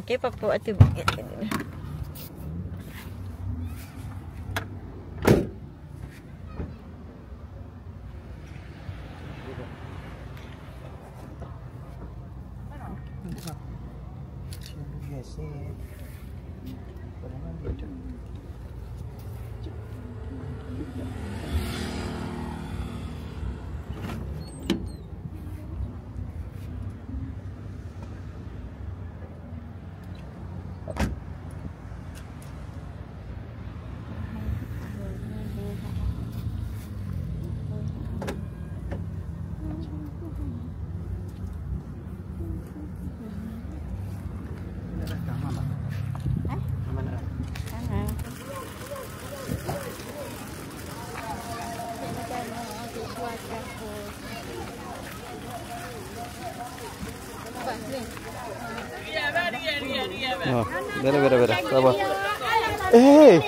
Okey, papa waktu Oh, beda. Sabar. Eh.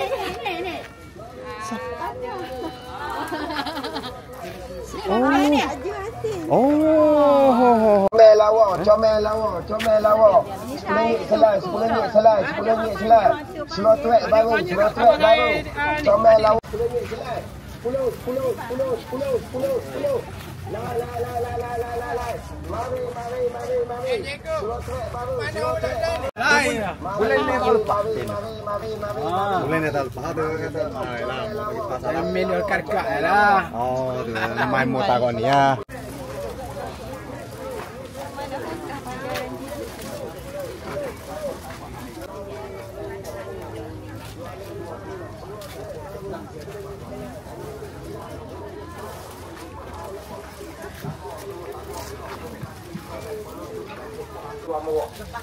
Oh. Comel lawa. RM10 selai. Slow track baru. Comel lawa. RM10 selai. 10. La. Mari. Slow track baru. Bulan ni tak lepas tu kata. Ayolah, manual karkak lah. Oh, tu main motor kau ni ya.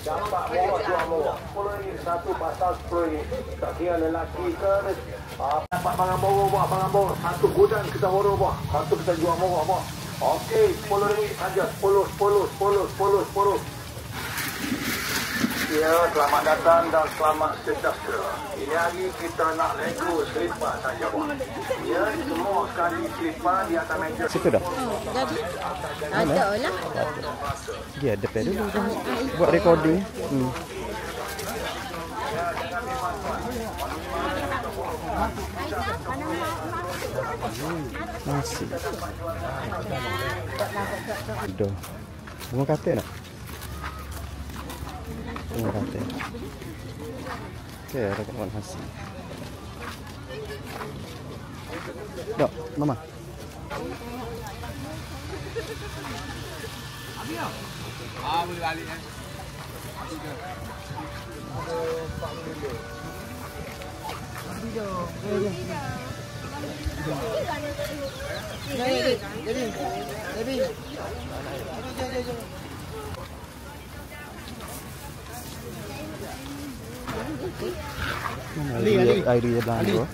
Dapat murah. RM10 satu pasal RM10. Tak kira lelaki ke dapat barang bawa. Satu gudang kita bawa. Satu kita jual murah. Okey, RM10 saja. 10. Ya, selamat datang dan selamat sejahtera. Ini hari kita nak lego selipar saja. Ya, semua sekali selipar di atas meja. Situ dah. jadi ada lah. Dia ada pedal dulu buat recording. Nasi. Dah. Bunga katil nak? Bunga katil. Okey, ada kawan nasi. Dok, mama. Boleh balik kan. Air dia belanja.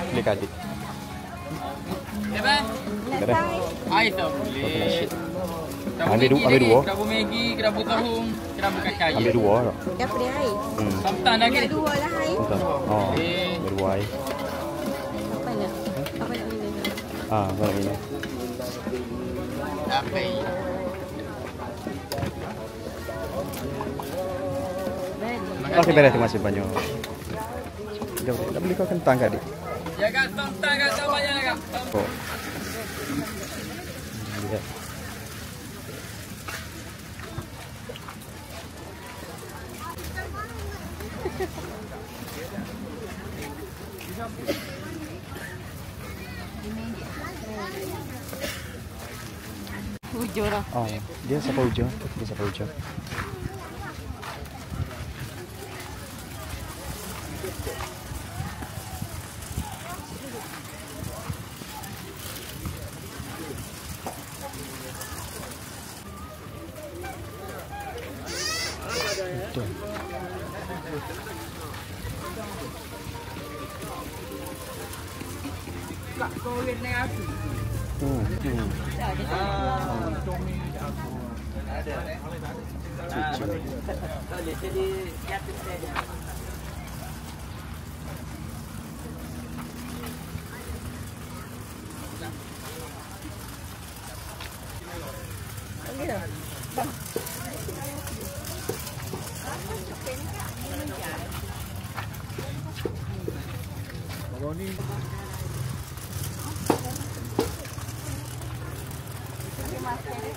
Boleh kali. Lepas? Air tak boleh. Ambil dua. Kerabu Maggi, kerabu tahung, kerabu kakak. Ambil dua tak? Dah beri air. Sampan lagi. Ambil dua lah air. Oh, ambil dua air. Apa nak minum? Apa nak minum? Apa ini? Okey, beres. Terima kasih banyak. Dah beli kau kentang ke adik? Ya kak, kentang kak, tak banyak kak. Oh. Lihat. Hujur lah. Oh, dia siapa hujur? Betul. Kak, kau lihat naik aku.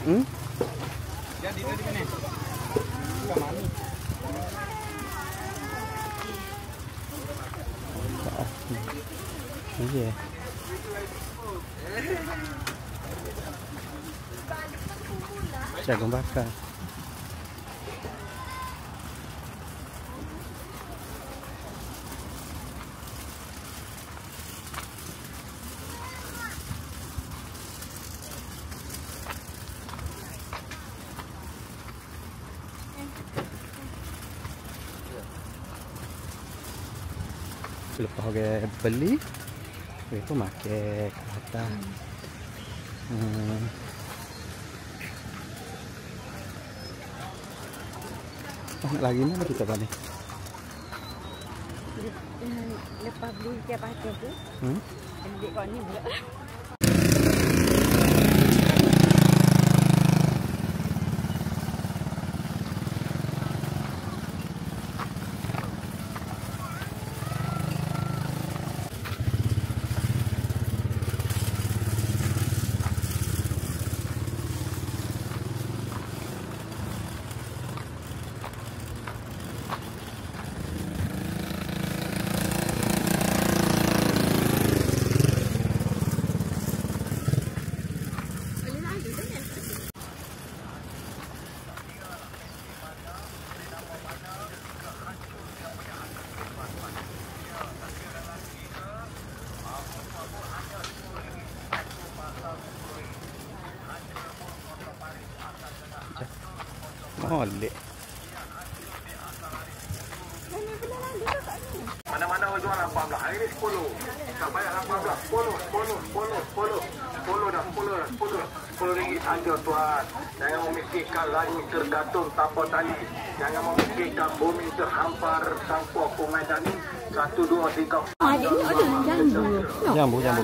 Hmm? Jadi tu di mana? Bukan mami. Iya. Jagung bakar. Lepas orang beli, itu makan kata. Lagi mana kita balik? Lepas beli tiap hari tu, adik kau ni pula. Molek. Mana-mana orang jual 18. Hari ni 10. Tak payah 18. 10 ringgit saja tuan. Jangan memikirkan langit tergantung tanpa tali. Jangan memikirkan bumi terhampar tanpa pemedani. 1, 2, 3. Adik ni ada jambu. Jambu kan?